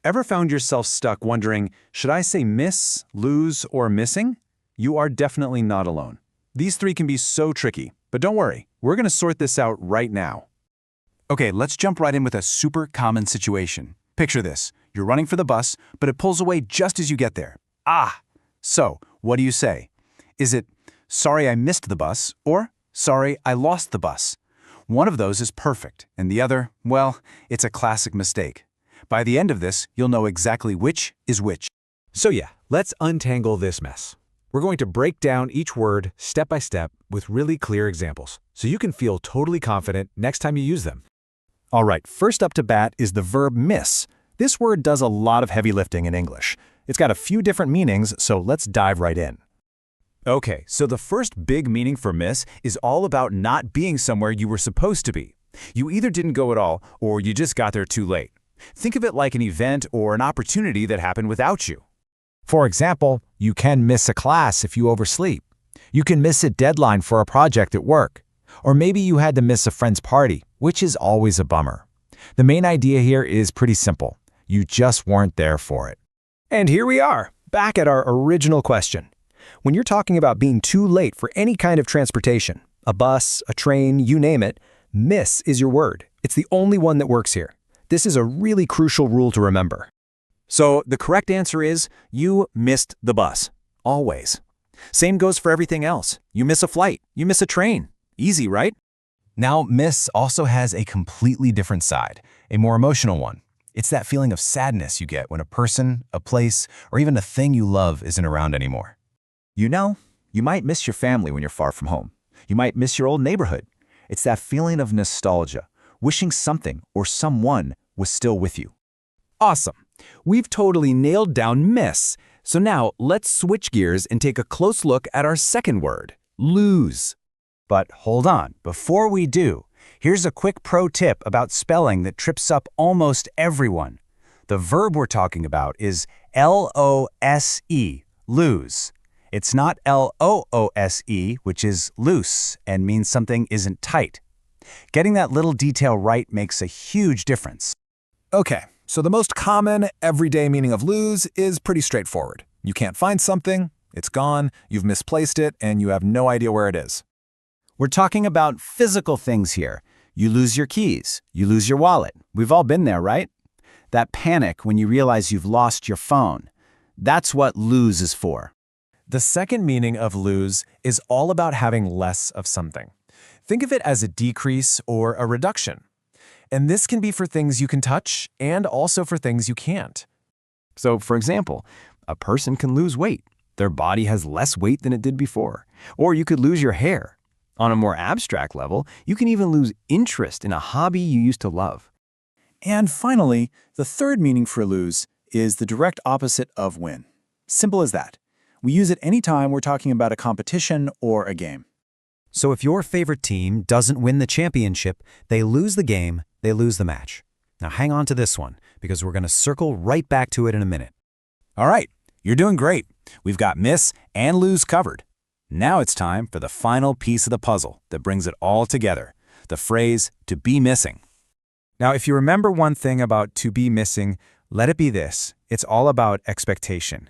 Ever found yourself stuck wondering, should I say miss, lose, or missing? You are definitely not alone. These three can be so tricky, but don't worry, we're going to sort this out right now. Okay, let's jump right in with a super common situation. Picture this. You're running for the bus, but it pulls away just as you get there. So, what do you say? Is it, sorry I missed the bus, or sorry I lost the bus? One of those is perfect, and the other, well, it's a classic mistake. By the end of this, you'll know exactly which is which. So yeah, let's untangle this mess. We're going to break down each word step by step with really clear examples, so you can feel totally confident next time you use them. All right, first up to bat is the verb miss. This word does a lot of heavy lifting in English. It's got a few different meanings, so let's dive right in. Okay, so the first big meaning for miss is all about not being somewhere you were supposed to be. You either didn't go at all, or you just got there too late. Think of it like an event or an opportunity that happened without you. For example, you can miss a class if you oversleep. You can miss a deadline for a project at work. Or maybe you had to miss a friend's party, which is always a bummer. The main idea here is pretty simple. You just weren't there for it. And here we are, back at our original question. When you're talking about being too late for any kind of transportation, a bus, a train, you name it, miss is your word. It's the only one that works here. This is a really crucial rule to remember. So the correct answer is, you missed the bus. Always. Same goes for everything else. You miss a flight. You miss a train. Easy, right? Now, miss also has a completely different side, a more emotional one. It's that feeling of sadness you get when a person, a place, or even a thing you love isn't around anymore. You know, you might miss your family when you're far from home. You might miss your old neighborhood. It's that feeling of nostalgia, wishing something or someone was still with you. Awesome. We've totally nailed down miss. So now let's switch gears and take a close look at our second word, lose. But hold on, before we do, here's a quick pro tip about spelling that trips up almost everyone. The verb we're talking about is L-O-S-E, lose. It's not L-O-O-S-E, which is loose and means something isn't tight. Getting that little detail right makes a huge difference. Okay, so the most common, everyday meaning of lose is pretty straightforward. You can't find something, it's gone, you've misplaced it, and you have no idea where it is. We're talking about physical things here. You lose your keys, you lose your wallet. We've all been there, right? That panic when you realize you've lost your phone. That's what lose is for. The second meaning of lose is all about having less of something. Think of it as a decrease or a reduction. And this can be for things you can touch and also for things you can't. So, for example, a person can lose weight. Their body has less weight than it did before. Or you could lose your hair. On a more abstract level, you can even lose interest in a hobby you used to love. And finally, the third meaning for lose is the direct opposite of win. Simple as that. We use it anytime we're talking about a competition or a game. So if your favorite team doesn't win the championship, they lose the game, they lose the match. Now hang on to this one, because we're going to circle right back to it in a minute. All right, you're doing great. We've got miss and lose covered. Now it's time for the final piece of the puzzle that brings it all together, the phrase to be missing. Now, if you remember one thing about to be missing, let it be this. It's all about expectation.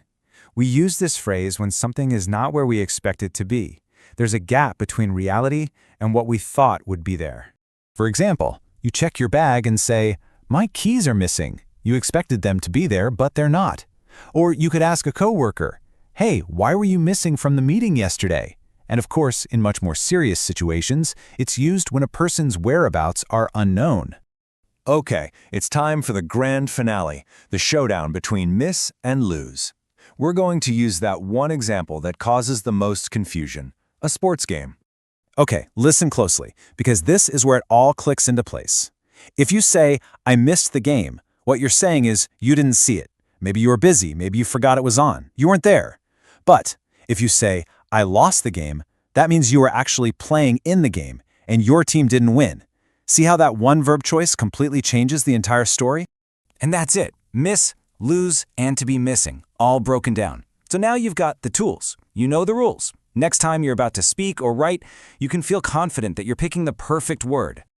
We use this phrase when something is not where we expect it to be. There's a gap between reality and what we thought would be there. For example, you check your bag and say, "My keys are missing." You expected them to be there, but they're not. Or you could ask a coworker, "Hey, why were you missing from the meeting yesterday?" And of course, in much more serious situations, it's used when a person's whereabouts are unknown. Okay, it's time for the grand finale, the showdown between miss and lose. We're going to use that one example that causes the most confusion, a sports game. Okay, listen closely, because this is where it all clicks into place. If you say, "I missed the game," what you're saying is you didn't see it. Maybe you were busy, maybe you forgot it was on. You weren't there. But if you say, "I lost the game," that means you were actually playing in the game, and your team didn't win. See how that one verb choice completely changes the entire story? And that's it. Miss, lose, and to be missing, all broken down. So now you've got the tools. You know the rules. Next time you're about to speak or write, you can feel confident that you're picking the perfect word.